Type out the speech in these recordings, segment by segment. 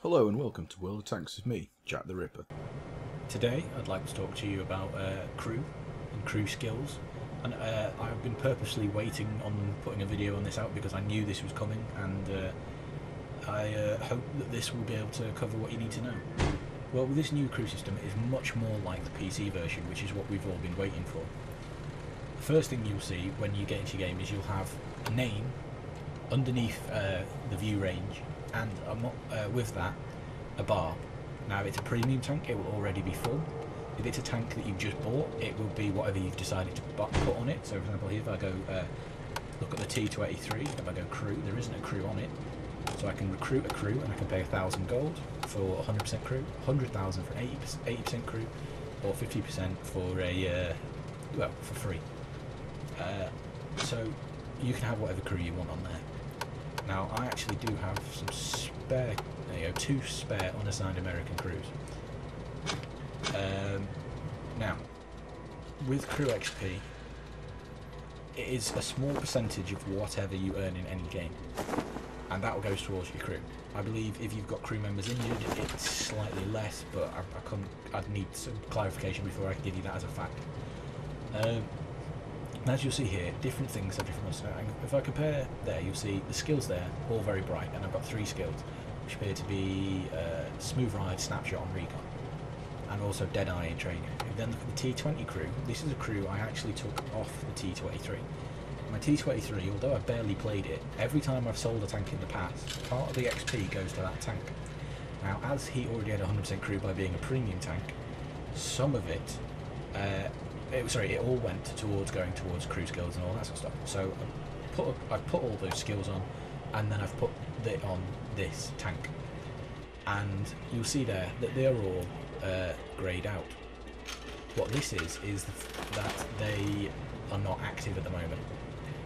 Hello and welcome to World of Tanks with me, Jack the Ripper. Today I'd like to talk to you about crew and crew skills, and I've been purposely waiting on putting a video on this out because I knew this was coming, and I hope that this will be able to cover what you need to know. Well, with this new crew system, it is much more like the PC version, which is what we've all been waiting for. The first thing you'll see when you get into your game is you'll have a name underneath the view range, and with that, a bar. Now, if it's a premium tank, it will already be full. If it's a tank that you've just bought, it will be whatever you've decided to put on it. So, for example, here if I go look at the T283, if I go crew, there isn't a crew on it. So I can recruit a crew and I can pay 1,000 gold for 100% crew, 100,000 for 80% crew, or 50% for a for free. So you can have whatever crew you want on there. Now, I actually do have some spare, two spare unassigned American crews. Now, with crew XP, it is a small percentage of whatever you earn in any game, and that goes towards your crew. I believe if you've got crew members injured, it's slightly less, but I'd need some clarification before I can give you that as a fact. As you'll see here, different things have different ones. So if I compare there, you'll see the skills there, all very bright, and I've got 3 skills, which appear to be Smooth Ride, Snapshot and Recon, and also Deadeye in training. If you then look at the T20 crew, this is a crew I actually took off the T23. My T23, although I've barely played it, every time I've sold a tank in the past, part of the XP goes to that tank. Now, as he already had 100% crew by being a premium tank, some of it, it all went towards going towards crew skills and all that sort of stuff. So I've put all those skills on, and then I've put it on this tank, and you'll see there that they're all greyed out. What this is that they are not active at the moment.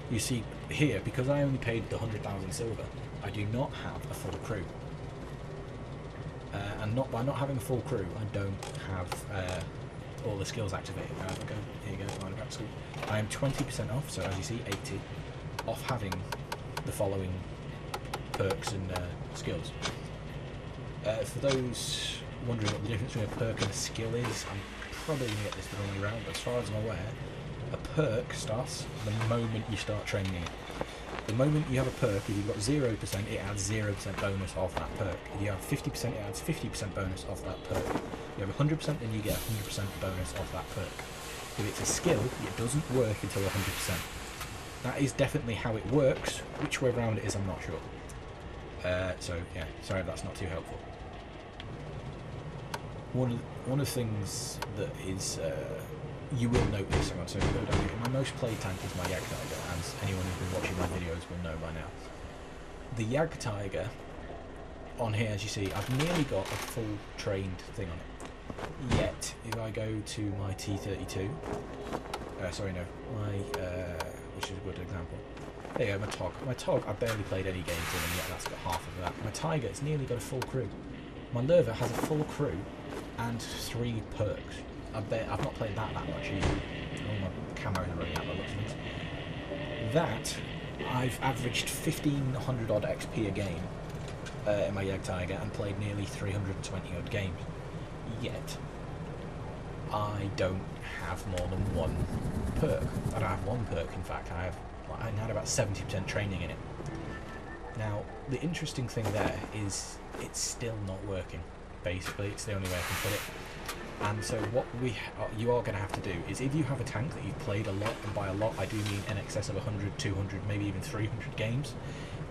You see here, because I only paid the 100,000 silver, I do not have a full crew, and by not having a full crew, I don't have all the skills activated. Now if I go, here you go, line of school. I am 20% off, so as you see, 80 off having the following perks and skills. For those wondering what the difference between a perk and a skill is, I'm probably going to get this the wrong way around, but as far as I'm aware, a perk starts the moment you start training it. The moment you have a perk, if you've got 0%, it adds 0% bonus off that perk. If you have 50%, it adds 50% bonus off that perk. If you have 100%, then you get 100% bonus off that perk. If it's a skill, it doesn't work until 100%. That is definitely how it works. Which way around it is, I'm not sure. So yeah, sorry if that's not too helpful. One of the things that is you will notice, so if you go down here, my most played tank is my Jagdtiger, as anyone who's been watching my videos will know by now. The Jagdtiger on here, as you see, I've nearly got a full trained thing on it. Yet, if I go to my T32, which is a good example. There you go, my TOG. My TOG, I barely played any games in, and yet that's got half of that. My Tiger, it's nearly got a full crew. My Lerva has a full crew and 3 perks. I've not played that much either. Oh, my camos are running out by looks of it. That, I've averaged 1,500 odd XP a game in my Jagdtiger and played nearly 320 odd games. Yet, I don't have more than 1 perk. I don't have 1 perk, in fact. I had about 70% training in it. Now, the interesting thing there is it's still not working. Basically, it's the only way I can put it. And so what you are going to have to do is, if you have a tank that you've played a lot, and by a lot I do mean in excess of 100, 200, maybe even 300 games,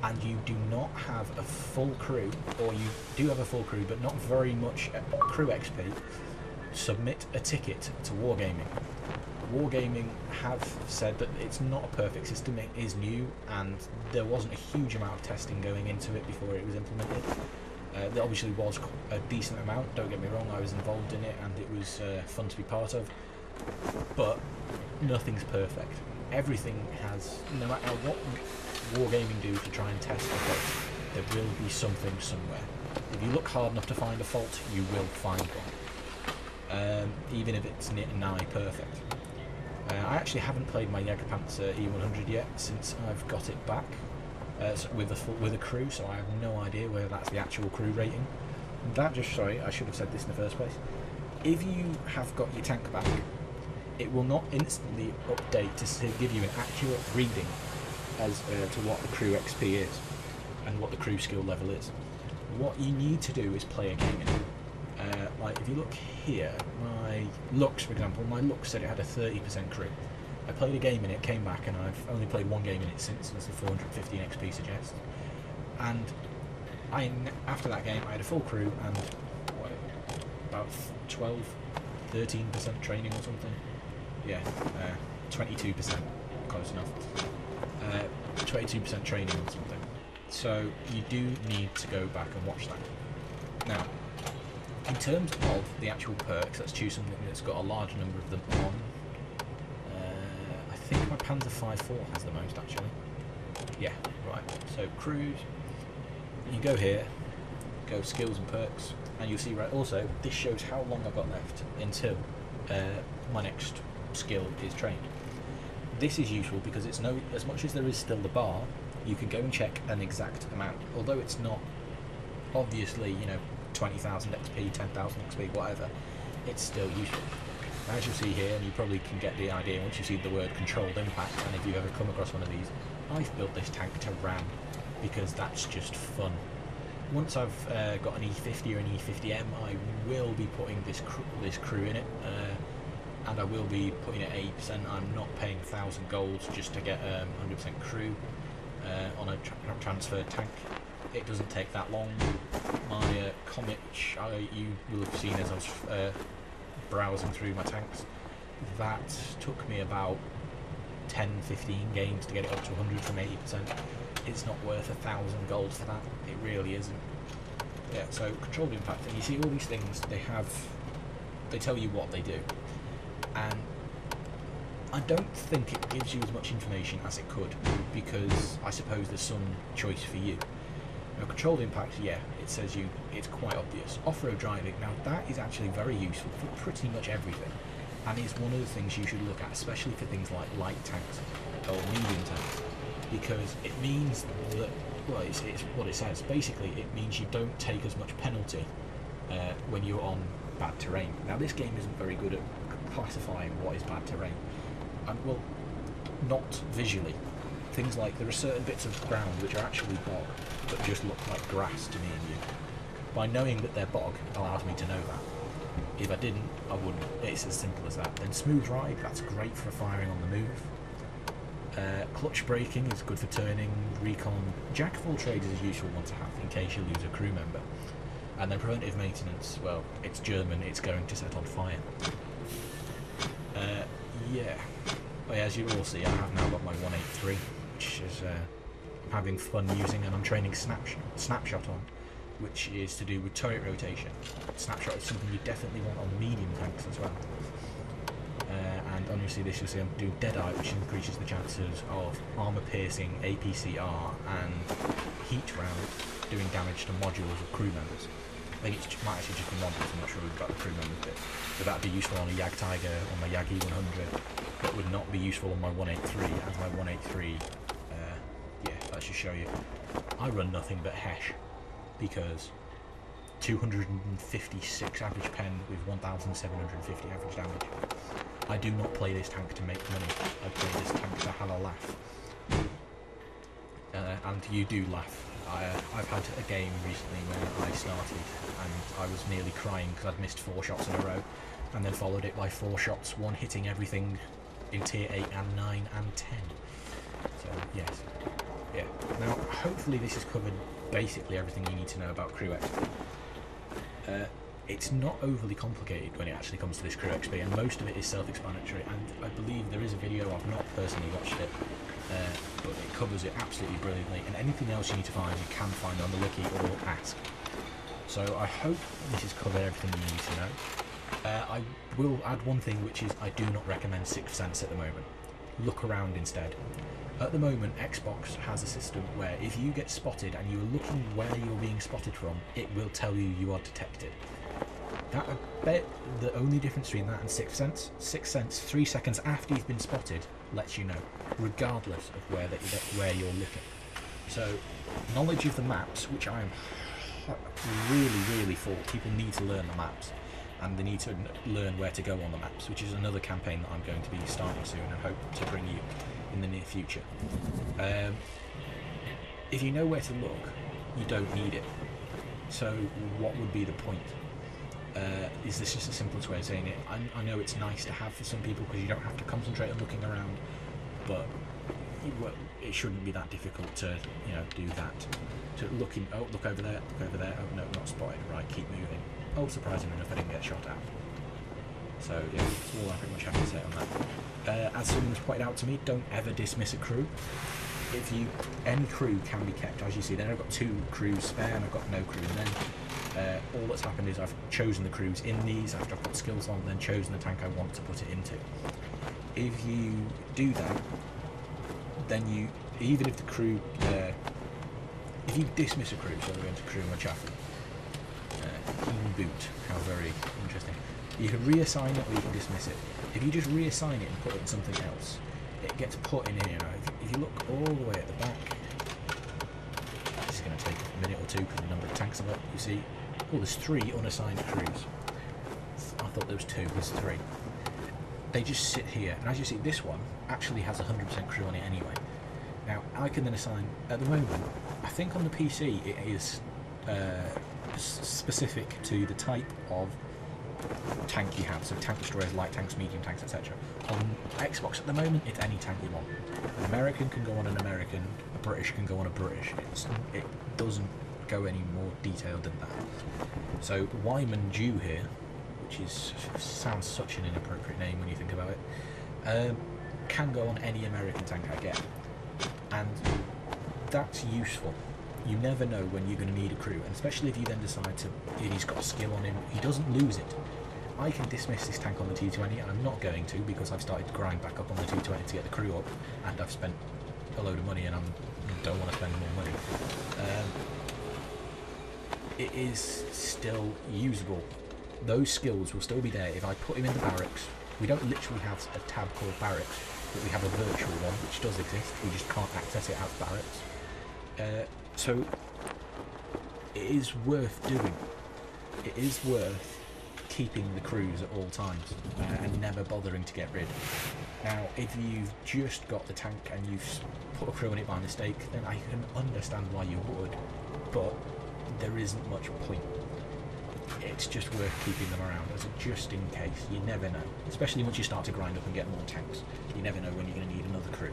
and you do not have a full crew, or you do have a full crew but not very much crew XP, submit a ticket to Wargaming. Wargaming have said that it's not a perfect system, it is new, and there wasn't a huge amount of testing going into it before it was implemented. There obviously was a decent amount, don't get me wrong, I was involved in it and it was fun to be part of, but nothing's perfect. Everything has, no matter what Wargaming do to try and test the fault, there will be something somewhere. If you look hard enough to find a fault, you will find one, even if it's nigh perfect. I actually haven't played my Jägerpanzer E100 yet since I've got it back. with a crew, so I have no idea whether that's the actual crew rating. That just, sorry, I should have said this in the first place. If you have got your tank back, it will not instantly update to give you an accurate reading as to what the crew XP is and what the crew skill level is. What you need to do is play a game in it. Like if you look here, my Lux, for example, my Lux said it had a 30% crew. I played a game in it, came back, and I've only played one game in it since, as the 415 XP suggests. And after that game, I had a full crew and what, about 12, 13% training or something. Yeah, 22%, close enough. 22% training or something. So you do need to go back and watch that. Now, in terms of the actual perks, let's choose something that's got a large number of them on. I think my Panzer 5.4 has the most actually. Yeah, right. So crews, you go here, go skills and perks, and you'll see right also this shows how long I've got left until my next skill is trained. This is useful because it's no, as much as there is still the bar, you can go and check an exact amount. Although it's not obviously, you know, 20,000 XP, 10,000 XP, whatever, it's still useful. As you'll see here, and you probably can get the idea once you see the word controlled impact, and if you've ever come across one of these, I've built this tank to ram because that's just fun. Once I've got an E50 or an E50M, I will be putting this crew in it, and I will be putting it at 80%. I'm not paying 1,000 golds just to get 100% crew on a transfer tank. It doesn't take that long. My comet, you will have seen as I was browsing through my tanks, that took me about 10-15 games to get it up to 100 from 80%. It's not worth 1,000 gold for that. It really isn't. Yeah, so controlled impact, and you see all these things, they tell you what they do, and I don't think it gives you as much information as it could, because I suppose there's some choice for you. Now, controlled impact, yeah, it says it's quite obvious. Off-road driving, now that is actually very useful for pretty much everything, and is one of the things you should look at, especially for things like light tanks or medium tanks, because it means that, well, it's what it says. Basically, it means you don't take as much penalty when you're on bad terrain. Now, this game isn't very good at classifying what is bad terrain, and well, not visually. Things like there are certain bits of ground which are actually bog that just look like grass to me and you. By knowing that they're bog allows me to know that. If I didn't, I wouldn't. It's as simple as that. Then smooth ride, that's great for firing on the move. Clutch braking is good for turning, recon. Jack of all trades is a useful one to have in case you lose a crew member. And then preventive maintenance, well, it's German, it's going to set on fire. Yeah. But as you all see, I have now got my 183, which is I'm having fun using, and I'm training snapshot on, which is to do with turret rotation. Snapshot is something you definitely want on medium tanks as well. And obviously this you'll see I'm doing Deadeye, which increases the chances of armour piercing, APCR and heat round doing damage to modules of crew members. I think it might actually just be modules, I'm not sure about the crew members bit. So that would be useful on a Yag Tiger or my Yagi 100, but would not be useful on my 183, as my 183, yeah, that should show you. I run nothing but Hesh, because 256 average pen with 1,750 average damage. I do not play this tank to make money, I play this tank to have a laugh. And you do laugh. I've had a game recently where I started and I was nearly crying because I'd missed 4 shots in a row, and then followed it by 4 shots, one hitting everything in tier 8 and 9 and 10. So yes, yeah. Now hopefully this has covered basically everything you need to know about crew XP. It's not overly complicated when it actually comes to this crew XP, and most of it is self-explanatory, and I believe there is a video, I've not personally watched it, but it covers it absolutely brilliantly, and anything else you need to find you can find on the wiki or ask. So I hope this has covered everything you need to know. I will add one thing, which is I do not recommend 6th sense at the moment. Look around instead. At the moment, Xbox has a system where if you get spotted and you're looking where you're being spotted from, it will tell you are detected. That, I bet the only difference between that and 6th sense, 6th sense 3 seconds after you've been spotted lets you know, regardless of where you're looking. So knowledge of the maps, which I am really thought people need to learn the maps, and they need to learn where to go on the maps, which is another campaign that I'm going to be starting soon and hope to bring you in the near future. If you know where to look, you don't need it. So what would be the point? Is this just the simplest way of saying it? I know it's nice to have for some people because you don't have to concentrate on looking around, but it shouldn't be that difficult to, you know, do that. To look in, oh, look over there, oh no, not spotted, right, keep moving. Oh, surprisingly enough, I didn't get shot at. So yeah, that's all I pretty much have to say on that. As someone's pointed out to me, don't ever dismiss a crew. Any crew can be kept, as you see there. I've got 2 crews spare and I've got no crew in them. All that's happened is I've chosen the crews in these after I've put skills on, then chosen the tank I want to put it into. If you do that, then even if the crew, if you dismiss a crew, so we're going to crew my chaffle, boot, how very interesting. You can reassign it or you can dismiss it. If you just reassign it and put it in something else, it gets put in here. Now, if you look all the way at the back, this is going to take a minute or two because the number of tanks I've got, you see, oh, there's 3 unassigned crews. I thought there was 2, there's 3. They just sit here, and as you see, this one actually has 100% crew on it anyway. Now, I can then assign, at the moment, I think on the PC it is specific to the type of tank you have, so tank destroyers, light tanks, medium tanks, etc. On Xbox at the moment, it's any tank you want. An American can go on an American, a British can go on a British. It doesn't go any more detailed than that. So Wyman Jew here, which sounds such an inappropriate name when you think about it, can go on any American tank I get, and that's useful. You never know when you're going to need a crew, and especially if you then decide if he's got a skill on him, he doesn't lose it. I can dismiss this tank on the T20, and I'm not going to because I've started to grind back up on the T20 to get the crew up, and I've spent a load of money and I don't want to spend more money. It is still usable. Those skills will still be there if I put him in the barracks. We don't literally have a tab called barracks, but we have a virtual one which does exist. We just can't access it as barracks. So it is worth doing. It is worth keeping the crews at all times and never bothering to get rid. Now, if you've just got the tank and you've put a crew in it by mistake, then I can understand why you would, but there isn't much point. It's just worth keeping them around as a just in case. You never know, especially once you start to grind up and get more tanks. You never know when you're going to need another crew.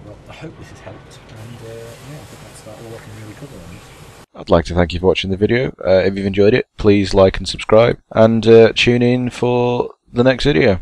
Well, I hope this has helped, and yeah, I think that's about all I can really cover on this. I'd like to thank you for watching the video. If you've enjoyed it, please like and subscribe, and tune in for the next video.